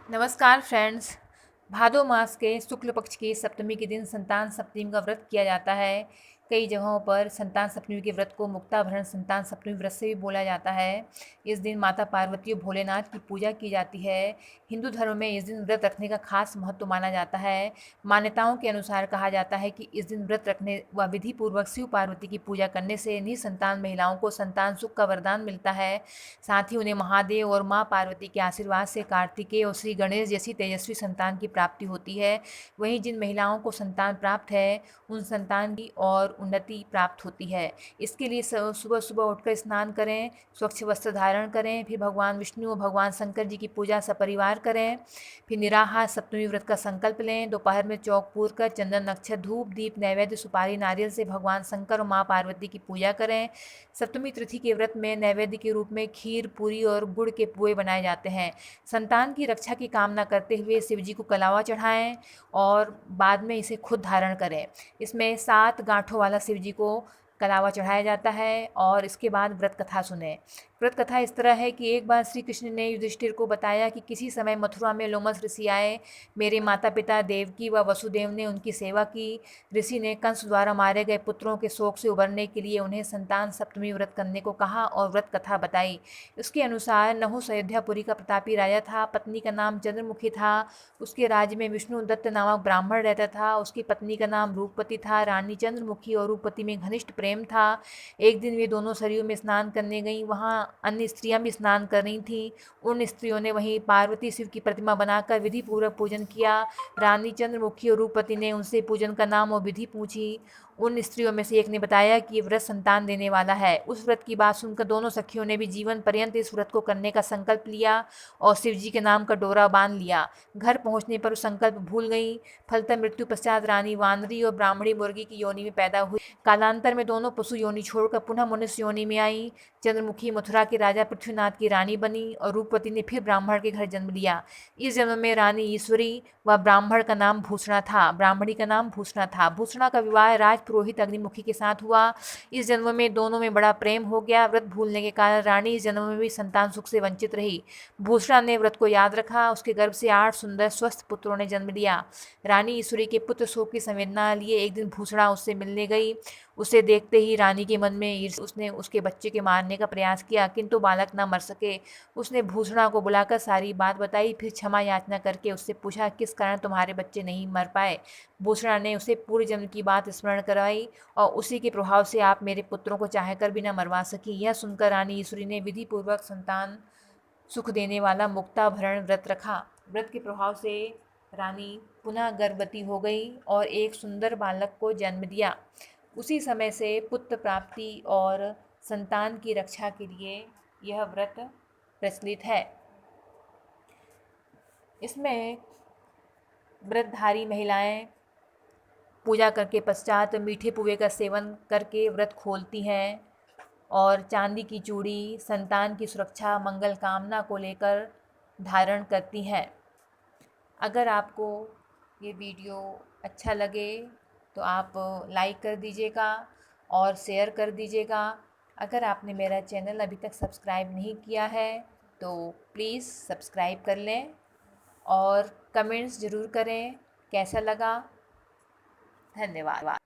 नमस्कार फ्रेंड्स। भादो मास के शुक्ल पक्ष की सप्तमी के दिन संतान सप्तमी का व्रत किया जाता है। कई जगहों पर संतान सप्तमी के व्रत को मुक्ताभरण संतान सप्तमी व्रत से भी बोला जाता है। इस दिन माता पार्वती और भोलेनाथ की पूजा की जाती है। हिंदू धर्म में इस दिन व्रत रखने का खास महत्व माना जाता है। मान्यताओं के अनुसार कहा जाता है कि इस दिन व्रत रखने व विधि पूर्वक शिव पार्वती की पूजा करने से निसंतान महिलाओं को संतान सुख का वरदान मिलता है। साथ ही उन्हें महादेव और माँ पार्वती के आशीर्वाद से कार्तिकेय और श्री गणेश जैसी तेजस्वी संतान की प्राप्ति होती है। वहीं जिन महिलाओं को संतान प्राप्त है उन संतान की और उन्नति प्राप्त होती है। इसके लिए सुबह सुबह उठकर स्नान करें, स्वच्छ वस्त्र धारण करें, फिर भगवान विष्णु और भगवान शंकर जी की पूजा सपरिवार करें। फिर निराहार सप्तमी व्रत का संकल्प लें। दोपहर में चौक पूर कर चंदन अक्षत धूप दीप नैवेद्य सुपारी नारियल से भगवान शंकर और माँ पार्वती की पूजा करें। सप्तमी तिथि के व्रत में नैवेद्य के रूप में खीर पूरी और गुड़ के पुए बनाए जाते हैं। संतान की रक्षा की कामना करते हुए शिव जी को कलावा चढ़ाएं और बाद में इसे खुद धारण करें। इसमें 7 गांठों वाला शिव जी को कलावा चढ़ाया जाता है और इसके बाद व्रत कथा सुने। व्रत कथा इस तरह है कि एक बार श्री कृष्ण ने युधिष्ठिर को बताया कि किसी समय मथुरा में लोमस ऋषि आए। मेरे माता पिता देवकी व वसुदेव ने उनकी सेवा की। ऋषि ने कंस द्वारा मारे गए पुत्रों के शोक से उबरने के लिए उन्हें संतान सप्तमी व्रत करने को कहा और व्रत कथा बताई। उसके अनुसार नहुष अयोध्यापुरी का प्रतापी राजा था। पत्नी का नाम चंद्रमुखी था। उसके राज्य में विष्णु दत्त नामक ब्राह्मण रहता था। उसकी पत्नी का नाम रूपवती था। रानी चंद्रमुखी और रूपवती में घनिष्ठ प्रेम था। एक दिन वे दोनों सरयू में स्नान करने गईं। वहाँ अन्य स्त्रियां भी स्नान कर रही थीं। उन स्त्रियों ने वहीं पार्वती शिव की प्रतिमा बनाकर विधि पूर्वक पूजन किया। रानी चंद्रमुखी और रूपवती ने उनसे पूजन का नाम और विधि पूछी। उन स्त्रियों में से एक ने बताया कि ये व्रत संतान देने वाला है। उस व्रत की बात सुनकर दोनों सखियों ने भी जीवन पर्यंत इस व्रत को करने का संकल्प लिया और शिव जी के नाम का डोरा बांध लिया। घर पहुंचने पर संकल्प भूल गई। फलतः मृत्यु पश्चात रानी वानरी और ब्राह्मणी मुर्गी की योनि में पैदा हुई। कालांतर में दोनों पशु योनि छोड़कर पुनः मनुष्य योनि में आई। चंद्रमुखी मथुरा के राजा पृथ्वीनाथ की रानी बनी और रूपवती ने फिर ब्राह्मण के घर जन्म लिया। इस जन्म में रानी ईश्वरी व ब्राह्मण का नाम भूषणा था। ब्राह्मणी का नाम भूषणा था। भूषणा का विवाह राज पुरोहित अग्निमुखी के साथ हुआ। इस जन्म में दोनों में बड़ा प्रेम हो गया। व्रत भूलने के कारण रानी इस जन्म में भी संतान सुख से वंचित रही। भूषणा ने व्रत को याद रखा। उसके गर्भ से 8 सुंदर स्वस्थ पुत्रों ने जन्म लिया। रानी ईश्वरी के पुत्र शोक की संवेदना लिए एक दिन भूषणा उससे मिलने गई। उसे देखते ही रानी के मन में उसने उसके बच्चे के मारने का प्रयास किया, किंतु बालक न मर सके। उसने भूषणा को बुलाकर सारी बात बताई। फिर क्षमा याचना करके उससे पूछा, किस कारण तुम्हारे बच्चे नहीं मर पाए। भूषणा ने उसे पूर्व जन्म की बात स्मरण करवाई और उसी के प्रभाव से आप मेरे पुत्रों को चाहकर भी न मरवा सकी। यह सुनकर रानी ईश्वरी ने विधि पूर्वक संतान सुख देने वाला मुक्ताभरण व्रत रखा। व्रत के प्रभाव से रानी पुनः गर्भवती हो गई और एक सुंदर बालक को जन्म दिया। उसी समय से पुत्र प्राप्ति और संतान की रक्षा के लिए यह व्रत प्रचलित है। इसमें व्रतधारी महिलाएं पूजा करके पश्चात मीठे पुए का सेवन करके व्रत खोलती हैं और चांदी की चूड़ी संतान की सुरक्षा मंगल कामना को लेकर धारण करती हैं। अगर आपको ये वीडियो अच्छा लगे तो आप लाइक कर दीजिएगा और शेयर कर दीजिएगा। अगर आपने मेरा चैनल अभी तक सब्सक्राइब नहीं किया है तो प्लीज़ सब्सक्राइब कर लें और कमेंट्स ज़रूर करें कैसा लगा। धन्यवाद।